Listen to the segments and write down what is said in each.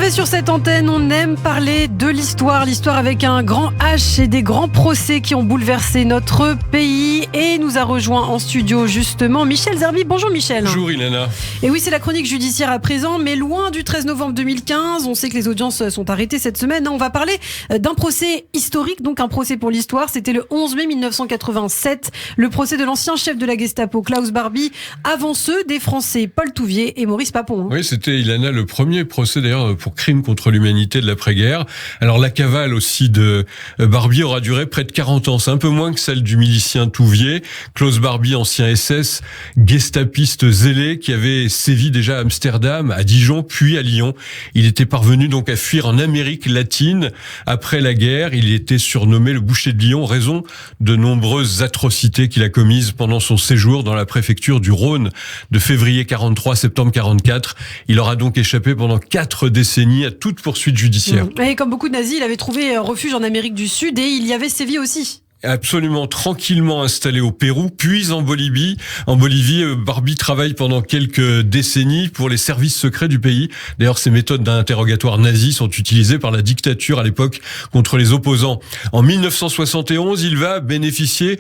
savez, sur cette antenne, on aime parler de l'histoire avec un grand H et des grands procès qui ont bouleversé notre pays. Et nous a rejoint en studio justement Michel Zerbi. Bonjour Michel. Bonjour Ilana. Et oui, c'est la chronique judiciaire à présent, mais loin du 13 novembre 2015. On sait que les audiences sont arrêtées cette semaine. On va parler d'un procès historique, donc un procès pour l'histoire. C'était le 11 mai 1987, le procès de l'ancien chef de la Gestapo, Klaus Barbie, avant ceux des Français Paul Touvier et Maurice Papon. Oui, c'était, Ilana, le premier procès d'ailleurs pour crime contre l'humanité de l'après-guerre. Alors la cavale aussi de Barbie aura duré près de 40 ans. C'est un peu moins que celle du milicien Touvier. Klaus Barbie, ancien SS, gestapiste zélé, qui avait sévi déjà à Amsterdam, à Dijon, puis à Lyon. Il était parvenu donc à fuir en Amérique latine. Après la guerre, il était surnommé le boucher de Lyon, raison de nombreuses atrocités qu'il a commises pendant son séjour dans la préfecture du Rhône de février 43 à septembre 44. Il aura donc échappé pendant 4 décennies à toute poursuite judiciaire. Et comme beaucoup de nazis, il avait trouvé refuge en Amérique du Sud et il y avait sévi aussi. Absolument tranquillement installé au Pérou, puis en Bolivie. En Bolivie, Barbie travaille pendant quelques décennies pour les services secrets du pays. D'ailleurs, ces méthodes d'interrogatoire nazi sont utilisées par la dictature à l'époque contre les opposants. En 1971, il va bénéficier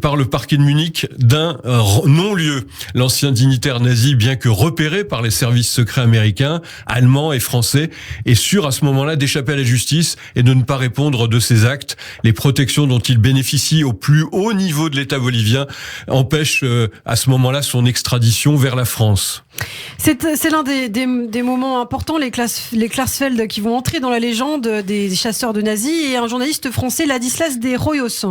par le parquet de Munich d'un non-lieu. L'ancien dignitaire nazi, bien que repéré par les services secrets américains, allemands et français, est sûr à ce moment-là d'échapper à la justice et de ne pas répondre de ses actes. Les protections dont il bénéficie au plus haut niveau de l'État bolivien empêche à ce moment-là son extradition vers la France. C'est l'un des moments importants, les Klarsfeld qui vont entrer dans la légende des chasseurs de nazis, et un journaliste français, Ladislas de Royos.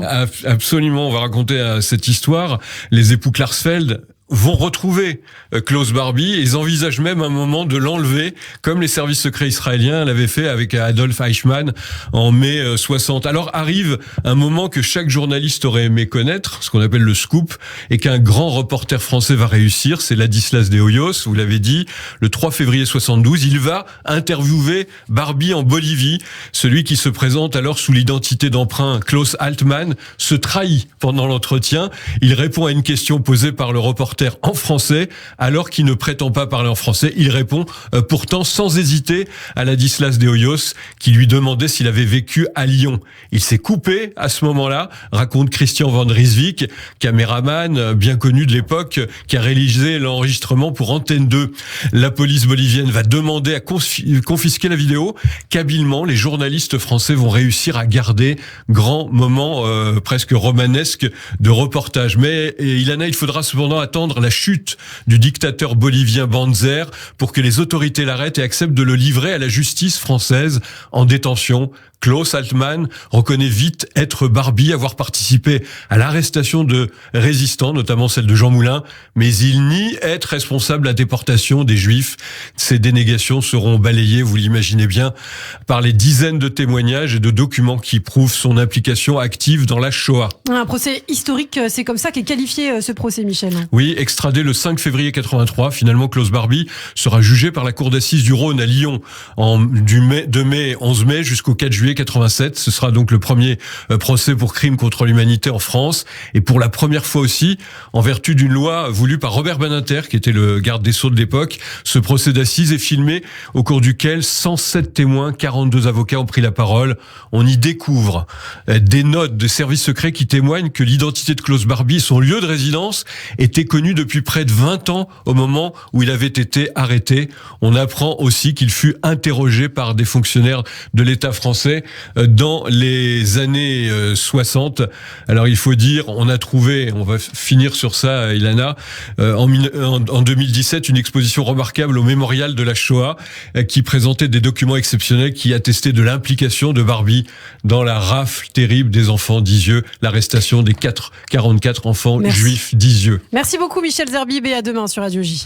Absolument, on va raconter cette histoire. Les époux Klarsfeld vont retrouver Klaus Barbie et ils envisagent même un moment de l'enlever, comme les services secrets israéliens l'avaient fait avec Adolf Eichmann en mai 60. Alors arrive un moment que chaque journaliste aurait aimé connaître, ce qu'on appelle le scoop, et qu'un grand reporter français va réussir, c'est Ladislas de Hoyos, vous l'avez dit, le 3 février 72, il va interviewer Barbie en Bolivie. Celui qui se présente alors sous l'identité d'emprunt Klaus Altmann se trahit pendant l'entretien. Il répond à une question posée par le reporter en français, alors qu'il ne prétend pas parler en français. Il répond pourtant sans hésiter à Ladislas de Hoyos, qui lui demandait s'il avait vécu à Lyon. Il s'est coupé à ce moment-là, raconte Christian Van Rijswijk, caméraman bien connu de l'époque, qui a réalisé l'enregistrement pour Antenne 2. La police bolivienne va demander à confisquer la vidéo, qu'habilement les journalistes français vont réussir à garder. Grand moment presque romanesque de reportage. Mais Ilana, il faudra cependant attendre la chute du dictateur bolivien Banzer pour que les autorités l'arrêtent et acceptent de le livrer à la justice française en détention. Klaus Altmann reconnaît vite être Barbie, avoir participé à l'arrestation de résistants, notamment celle de Jean Moulin, mais il nie être responsable de la déportation des Juifs. Ces dénégations seront balayées, vous l'imaginez bien, par les dizaines de témoignages et de documents qui prouvent son implication active dans la Shoah. Un procès historique, c'est comme ça qu'est qualifié ce procès, Michel. Oui, extradé le 5 février 83, finalement Klaus Barbie sera jugé par la cour d'assises du Rhône à Lyon de mai 11 mai jusqu'au 4 juillet 87. Ce sera donc le premier procès pour crime contre l'humanité en France, et pour la première fois aussi, en vertu d'une loi voulue par Robert Badinter, qui était le garde des Sceaux de l'époque, ce procès d'assises est filmé, au cours duquel 107 témoins, 42 avocats ont pris la parole. On y découvre des notes de services secrets qui témoignent que l'identité de Klaus Barbie et son lieu de résidence étaient connus depuis près de 20 ans au moment où il avait été arrêté. On apprend aussi qu'il fut interrogé par des fonctionnaires de l'État français dans les années 60. Alors il faut dire, on a trouvé, on va finir sur ça, Ilana, en 2017, une exposition remarquable au mémorial de la Shoah qui présentait des documents exceptionnels qui attestaient de l'implication de Barbie dans la rafle terrible des enfants d'Isieux, l'arrestation des 44 enfants juifs d'Isieux. Merci beaucoup Michel Zerbi, et à demain sur Radio J.